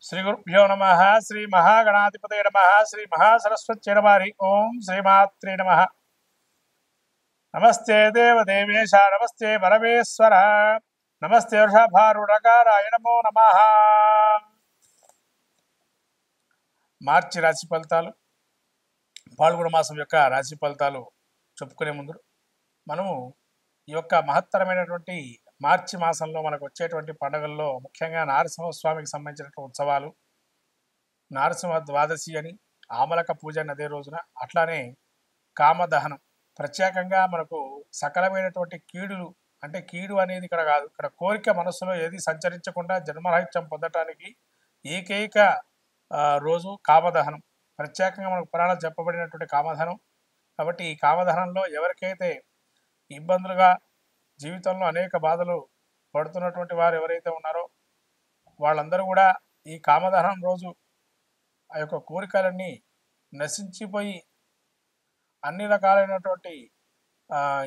श्रीगुरुभ्यो नमः। श्री महागणाधिपतये नमः। श्री महासरस्वत्यै नमः। ओं श्रीमात्रे नमः। नमस्ते देवदेवेश, नमस्ते परमेश्वर, नमस्ते वृषभारूढकाराय नमो नमः। మార్చి రాశి ఫలితాలు, పాల్గొన మాసం యొక్క రాశి ఫలితాలు చెప్పుకునే ముందు మనము ఈ యొక్క మహత్తరమైనటువంటి మార్చి మాసంలో మనకు వచ్చేటువంటి పండుగల్లో ముఖ్యంగా నారసింహస్వామికి సంబంధించినటువంటి ఉత్సవాలు, నారసింహ ద్వాదశి అని, ఆమలక పూజ అని అదే రోజున, అట్లానే కామదహనం. ప్రత్యేకంగా మనకు సకలమైనటువంటి కీడులు, అంటే కీడు అనేది ఇక్కడ కాదు, ఇక్కడ కోరిక మనసులో ఏది సంచరించకుండా జన్మరాహిత్యం పొందటానికి ఏకైక రోజు కామదహనం. ప్రత్యేకంగా మనకు పురాణాలు చెప్పబడినటువంటి కామదహనం. కాబట్టి ఈ కామదహనంలో ఎవరికైతే ఇబ్బందులుగా జీవితంలో అనేక బాధలు పడుతున్నటువంటి వారు ఎవరైతే ఉన్నారో వాళ్ళందరూ కూడా ఈ కామదహనం రోజు ఆ యొక్క కోరికలన్నీ నశించిపోయి అన్ని రకాలైనటువంటి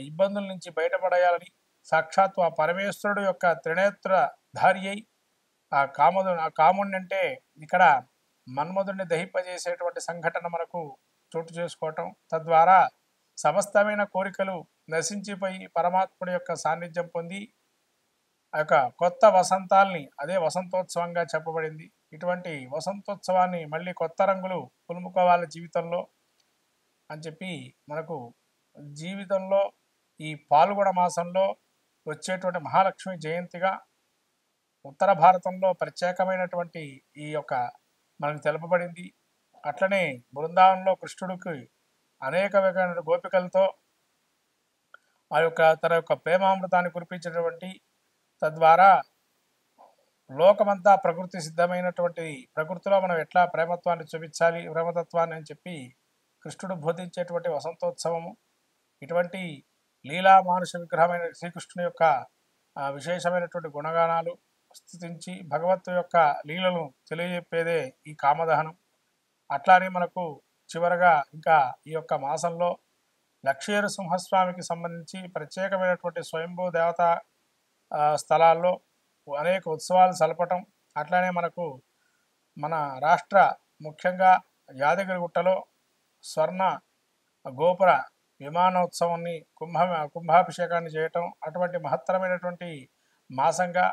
ఇబ్బందుల నుంచి బయటపడేయాలని సాక్షాత్తు ఆ పరమేశ్వరుడు యొక్క త్రినేత్ర ధారి అయి ఆ కాముడిని అంటే ఇక్కడ మన్మధుడిని దహింపజేసేటువంటి సంఘటన మనకు చోటు చేసుకోవటం, తద్వారా సమస్తమైన కోరికలు నశించిపోయి పరమాత్ముడి యొక్క సాన్నిధ్యం పొంది ఆ యొక్క కొత్త వసంతాల్ని, అదే వసంతోత్సవంగా చెప్పబడింది. ఇటువంటి వసంతోత్సవాన్ని మళ్ళీ కొత్త రంగులు పులుముకోవాలి జీవితంలో అని చెప్పి మనకు జీవితంలో ఈ పాల్గొన మాసంలో వచ్చేటువంటి మహాలక్ష్మి జయంతిగా ఉత్తర భారతంలో ప్రత్యేకమైనటువంటి ఈ యొక్క మనకు తెలుపబడింది. అట్లనే బృందావనంలో కృష్ణుడికి అనేక రకాల గోపికలతో ఆ యొక్క తన యొక్క ప్రేమామృతాన్ని కురిపించినటువంటి, తద్వారా లోకమంతా ప్రకృతి సిద్ధమైనటువంటి ప్రకృతిలో మనం ఎట్లా ప్రేమత్వాన్ని చూపించాలి, ప్రేమతత్వాన్ని అని చెప్పి కృష్ణుడు బోధించేటువంటి వసంతోత్సవము. ఇటువంటి లీలా మానుష విగ్రహమైన శ్రీకృష్ణుని యొక్క విశేషమైనటువంటి గుణగానాలు స్థుతించి భగవత్తు యొక్క లీలను తెలియజెప్పేదే ఈ కామదహనం. అట్లానే మనకు చివరగా ఇంకా ఈ యొక్క మాసంలో లక్ష్మీ సింహస్వామికి సంబంధించి ప్రత్యేకమైనటువంటి స్వయంభూ దేవతా స్థలాల్లో అనేక ఉత్సవాలు జరపటం. అట్లానే మనకు మన రాష్ట్ర ముఖ్యంగా యాదగిరిగుట్టలో స్వర్ణ గోపుర విమానోత్సవాన్ని కుంభాభిషేకాన్ని చేయటం అటువంటి మహత్తరమైనటువంటి మాసంగా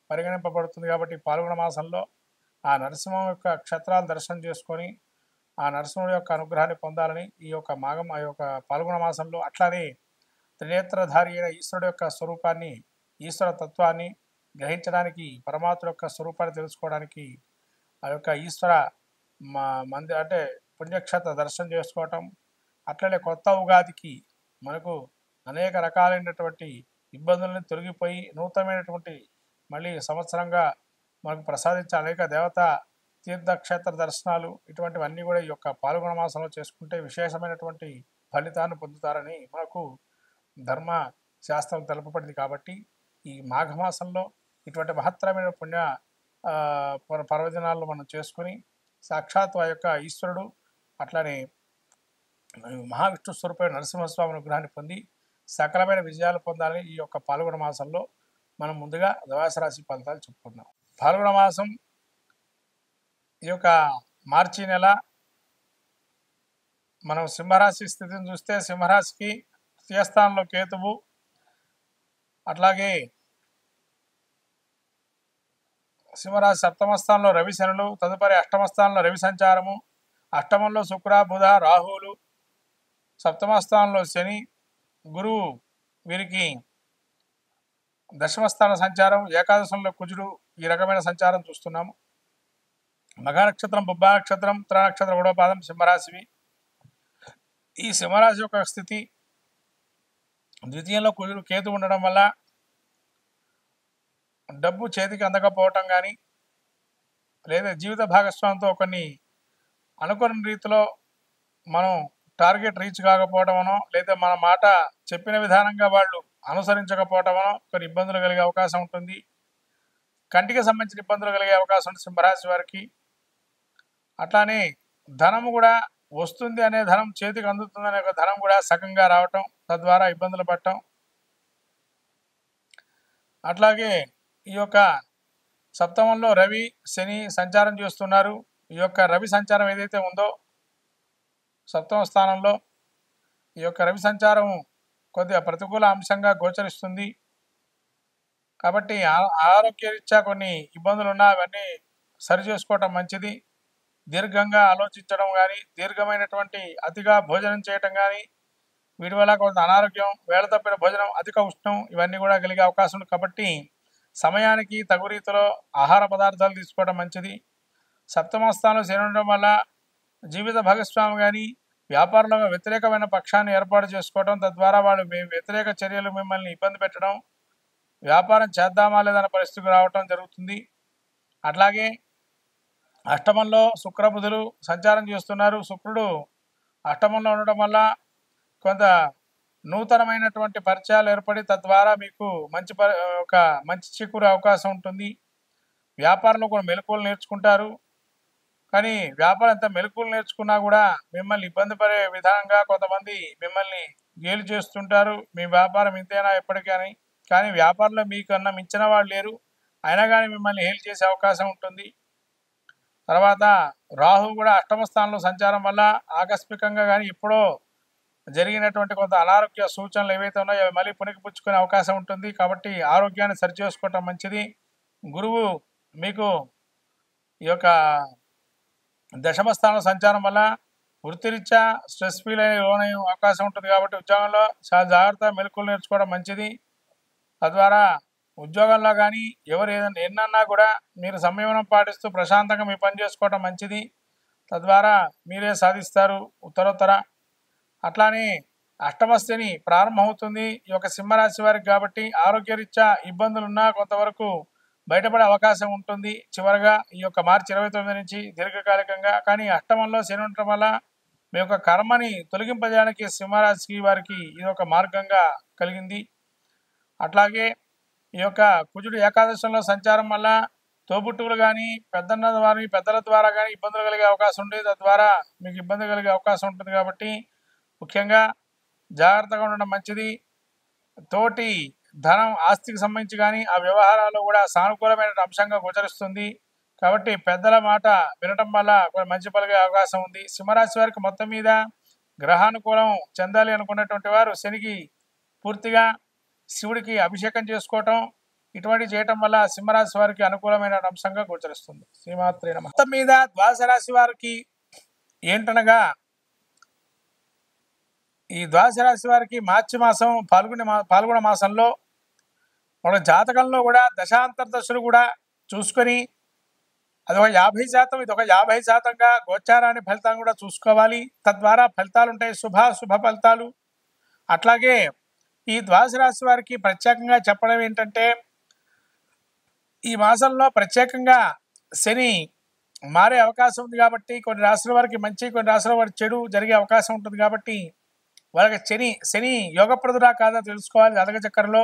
పరిగణింపబడుతుంది. కాబట్టి పాల్గొన మాసంలో ఆ నరసింహం యొక్క క్షేత్రాలు దర్శనం చేసుకొని ఆ నరసింహుడి యొక్క అనుగ్రహాన్ని పొందాలని ఈ యొక్క ఆ యొక్క పాల్గొన మాసంలో, అట్లానే త్రినేత్రధారి అయిన ఈశ్వరుడు యొక్క స్వరూపాన్ని, ఈశ్వర తత్వాన్ని గ్రహించడానికి, పరమాత్మ యొక్క స్వరూపాన్ని తెలుసుకోవడానికి ఆ యొక్క ఈశ్వర అంటే పుణ్యక్షేత్ర దర్శనం చేసుకోవటం. అట్లనే కొత్త ఉగాదికి మనకు అనేక రకాలైనటువంటి ఇబ్బందులను తొలగిపోయి నూతనమైనటువంటి మళ్ళీ సంవత్సరంగా మనకు ప్రసాదించే అనేక దేవతా తీర్థక్షేత్ర దర్శనాలు, ఇటువంటివన్నీ కూడా ఈ యొక్క పాల్గొన మాసంలో చేసుకుంటే విశేషమైనటువంటి ఫలితాన్ని పొందుతారని మనకు ధర్మ శాస్త్రం తెలుపబడింది. కాబట్టి ఈ మాఘమాసంలో ఇటువంటి మహత్తరమైన పుణ్య పర్వదినాలను మనం చేసుకుని సాక్షాత్ ఆ యొక్క ఈశ్వరుడు అట్లానే మహావిష్ణు స్వరూపమైన నరసింహస్వామి అనుగ్రహాన్ని పొంది సకలమైన విజయాలు పొందాలని ఈ యొక్క పాల్గొన మాసంలో మనం ముందుగా ద్వాదశ రాశి ఫలితాలు చెప్పుకుందాం. పాల్గొన మాసం ఈ యొక్క మార్చి నెల మనం సింహరాశి స్థితిని చూస్తే సింహరాశికి తృతీయ స్థానంలో కేతువు, అట్లాగే సింహరాశి సప్తమ స్థానంలో రవి శనులు, తదుపరి అష్టమ స్థానంలో రవి సంచారము, అష్టమంలో శుక్ర బుధ రాహువులు, సప్తమ స్థానంలో శని గురువు, వీరికి దశమ స్థాన సంచారం, ఏకాదశంలో కుజుడు, ఈ రకమైన సంచారం చూస్తున్నాము. మఘ నక్షత్రం, బుబ్బ నక్షత్రం, ఉత్తర నక్షత్రం 3వ పాదం సింహరాశివి. ఈ సింహరాశి యొక్క స్థితి ద్వితీయంలో కుజుడు కేతు ఉండడం వల్ల డబ్బు చేతికి అందకపోవటం కానీ, లేదా జీవిత భాగస్వామితో కొన్ని అనుకున్న రీతిలో మనం టార్గెట్ రీచ్ కాకపోవటమనో, లేదా మన మాట చెప్పిన విధానంగా వాళ్ళు అనుసరించకపోవటమనో కొన్ని ఇబ్బందులు కలిగే అవకాశం ఉంటుంది. కంటికి సంబంధించిన ఇబ్బందులు కలిగే అవకాశం ఉంటుంది సింహరాశి వారికి. అట్లానే ధనము కూడా వస్తుంది అనే ధనం, చేతికి అందుతుంది అనే ధనం కూడా సగంగా రావటం, తద్వారా ఇబ్బందులు పడటం. అట్లాగే ఈ యొక్క సప్తమంలో రవి శని సంచారం చేస్తున్నారు. ఈ యొక్క రవి సంచారం ఏదైతే ఉందో సప్తమ స్థానంలో ఈ యొక్క రవి సంచారం కొద్దిగా ప్రతికూల అంశంగా గోచరిస్తుంది. కాబట్టి ఆరోగ్యరీత్యా కొన్ని ఇబ్బందులు ఉన్నా అవన్నీ సరి చేసుకోవటం మంచిది. దీర్ఘంగా ఆలోచించడం కానీ, దీర్ఘమైనటువంటి అతిగా భోజనం చేయటం కానీ, వీటి వల్ల కొంత అనారోగ్యం, వేళ తప్పిన భోజనం, అధిక ఉష్ణం ఇవన్నీ కూడా కలిగే అవకాశం ఉంది. కాబట్టి సమయానికి తగు రీతిలో ఆహార పదార్థాలు తీసుకోవడం మంచిది. సప్తమ స్థానంలో శని ఉండడం వల్ల జీవిత భాగస్వామి కానీ వ్యాపారంలో వ్యతిరేకమైన పక్షాన్ని ఏర్పాటు చేసుకోవడం, తద్వారా వాళ్ళు వ్యతిరేక చర్యలు మిమ్మల్ని ఇబ్బంది పెట్టడం, వ్యాపారం చేద్దామా లేదన్న పరిస్థితికి రావటం జరుగుతుంది. అట్లాగే అష్టమంలో శుక్రబుధులు సంచారం చేస్తున్నారు. శుక్రుడు అష్టమంలో ఉండడం వల్ల కొంత నూతనమైనటువంటి పరిచయాలు ఏర్పడి తద్వారా మీకు మంచి చిక్కురే అవకాశం ఉంటుంది. వ్యాపారంలో కూడా మెలకువలు నేర్చుకుంటారు. కానీ వ్యాపారం ఎంత మెలకువలు నేర్చుకున్నా కూడా మిమ్మల్ని ఇబ్బంది పడే విధంగా కొంతమంది మిమ్మల్ని గేలు చేస్తుంటారు. మీ వ్యాపారం ఇంతేనా ఎప్పటికీ. కానీ వ్యాపారంలో మీకన్నా మించిన వాళ్ళు లేరు, అయినా కానీ మిమ్మల్ని హేల్ చేసే అవకాశం ఉంటుంది. తర్వాత రాహు కూడా అష్టమ స్థానంలో సంచారం వల్ల ఆకస్మికంగా కానీ ఎప్పుడో జరిగినటువంటి కొంత అనారోగ్య సూచనలు ఏవైతే ఉన్నాయో అవి మళ్ళీ పుణికిపుచ్చుకునే అవకాశం ఉంటుంది. కాబట్టి ఆరోగ్యాన్ని సరిచేసుకోవటం మంచిది. గురువు మీకు ఈ యొక్క దశమ స్థానంలో సంచారం వల్ల వృత్తిరీత్యా స్ట్రెస్ ఫీల్ అయ్యే లోనయ్యే అవకాశం ఉంటుంది. కాబట్టి ఉద్యోగంలో చాలా జాగ్రత్త మెలకువలు నేర్చుకోవడం మంచిది. తద్వారా ఉద్యోగంలో కానీ ఎవరు ఏదైనా ఎన్నన్నా కూడా మీరు సంయమనం పాటిస్తూ ప్రశాంతంగా మీ పని చేసుకోవడం మంచిది. తద్వారా మీరే సాధిస్తారు ఉత్తరోత్తర. అట్లానే అష్టమ శని ప్రారంభమవుతుంది ఈ యొక్క సింహరాశి వారికి. కాబట్టి ఆరోగ్యరీత్యా ఇబ్బందులున్నా కొంతవరకు బయటపడే అవకాశం ఉంటుంది చివరిగా ఈ యొక్క మార్చి 29 నుంచి దీర్ఘకాలికంగా. కానీ అష్టమంలో శని ఉండటం వల్ల మీ యొక్క కర్మని తొలగింపజేయడానికి సింహరాశి వారికి ఇది ఒక మార్గంగా కలిగింది. అట్లాగే ఈ యొక్క కుజుడు ఏకాదశంలో సంచారం వల్ల తోబుట్టువులు కానీ పెద్దల ద్వారా కానీ ఇబ్బందులు కలిగే అవకాశం ఉంది. తద్వారా మీకు ఇబ్బంది కలిగే అవకాశం ఉంటుంది. కాబట్టి ముఖ్యంగా జాగ్రత్తగా ఉండడం మంచిది. తోటి ధనం ఆస్తికి సంబంధించి కానీ ఆ వ్యవహారాల్లో కూడా సానుకూలమైన అంశంగా గోచరిస్తుంది. కాబట్టి పెద్దల మాట వినటం వల్ల మంచి పలిగే అవకాశం ఉంది. సింహరాశి వారికి మొత్తం మీద గ్రహానుకూలం చెందాలి అనుకున్నటువంటి వారు శనికి పూర్తిగా శివుడికి అభిషేకం చేసుకోవటం ఇటువంటి చేయటం వల్ల సింహరాశి వారికి అనుకూలమైన అంశంగా గోచరిస్తుంది. శ్రీమాత్రే నమః. మొత్తం మీద ద్వాదశ రాశి వారికి ఏంటనగా ఈ ద్వాదశ రాశి వారికి మార్చి మాసం పాల్గొన మాసంలో మన జాతకంలో కూడా దశాంతర దశలు కూడా చూసుకొని అదొక 50%, ఇదొక 50%గా గోచారాన్ని ఫలితాన్ని కూడా చూసుకోవాలి. తద్వారా ఫలితాలు ఉంటాయి, శుభ ఫలితాలు. అట్లాగే ఈ ద్వాదశ రాశి వారికి ప్రత్యేకంగా చెప్పడం ఏంటంటే ఈ మాసంలో ప్రత్యేకంగా శని మారే అవకాశం ఉంది. కాబట్టి కొన్ని రాశుల వారికి మంచి, కొన్ని రాశుల వారికి చెడు జరిగే అవకాశం ఉంటుంది. కాబట్టి వాళ్ళకి శని యోగప్రదుడా కాదా తెలుసుకోవాలి జాతక చక్రంలో.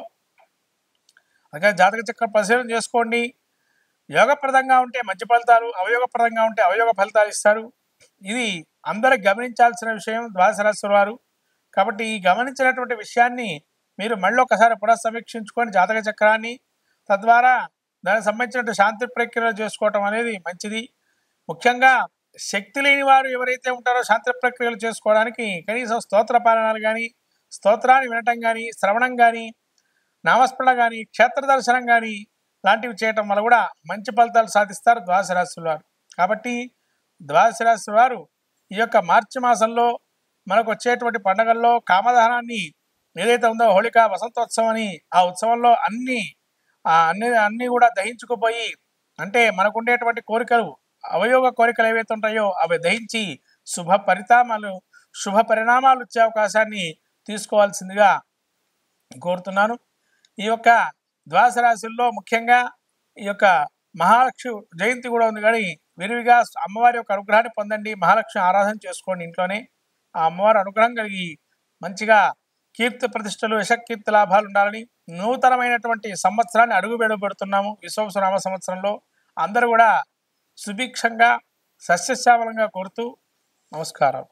అందుకని జాతక చక్రం పరిశీలన చేసుకోండి. యోగప్రదంగా ఉంటే మంచి ఫలితాలు, అవయోగప్రదంగా ఉంటే అవయోగ ఫలితాలు ఇస్తారు. ఇది అందరూ గమనించాల్సిన విషయం ద్వాదశ రాశి వారు. కాబట్టి ఈ గమనించినటువంటి విషయాన్ని మీరు మళ్ళీ ఒకసారి పునఃసమీక్షించుకొని జాతక చక్రాన్ని, తద్వారా దానికి సంబంధించిన శాంతి ప్రక్రియలు చేసుకోవటం అనేది మంచిది. ముఖ్యంగా శక్తి లేని వారు ఎవరైతే ఉంటారో శాంతి ప్రక్రియలు చేసుకోవడానికి కనీసం స్తోత్ర పారాయణాలు కానీ, స్తోత్రాన్ని వినటం కానీ, శ్రవణం కానీ, నామస్మరణ కానీ, క్షేత్ర దర్శనం కానీ లాంటివి చేయటం వల్ల కూడా మంచి ఫలితాలు సాధిస్తారు ద్వాదశ రాశి వారు. కాబట్టి ద్వాదశ రాశి వారు ఈ యొక్క మార్చి మాసంలో మనకు వచ్చేటువంటి పండుగల్లో కామదహనాన్ని ఏదైతే ఉందో హోళికా వసంతోత్సవం అని, ఆ ఉత్సవంలో అన్నీ కూడా దహించుకుపోయి, అంటే మనకు ఉండేటువంటి కోరికలు, అవయోగ కోరికలు ఏవైతే ఉంటాయో అవి దహించి శుభ పరిణామాలు వచ్చే అవకాశాన్ని తీసుకోవాల్సిందిగా కోరుతున్నాను. ఈ యొక్క ద్వాదశ రాశుల్లో ముఖ్యంగా ఈ యొక్క మహాలక్ష్మి జయంతి కూడా ఉంది. కానీ విరివిగా అమ్మవారి యొక్క అనుగ్రహాన్ని పొందండి. మహాలక్ష్మి ఆరాధన చేసుకోండి ఇంట్లోనే. ఆ అమ్మవారి అనుగ్రహం కలిగి మంచిగా కీర్తి ప్రతిష్టలు, యశకీర్తి లాభాలు ఉండాలని నూతనమైనటువంటి సంవత్సరాన్ని అడుగుపెడుతున్నాము. విశ్వావసునామ సంవత్సరంలో అందరూ కూడా సుభిక్షంగా సస్యశ్యామలంగా కోరుతూ నమస్కారం.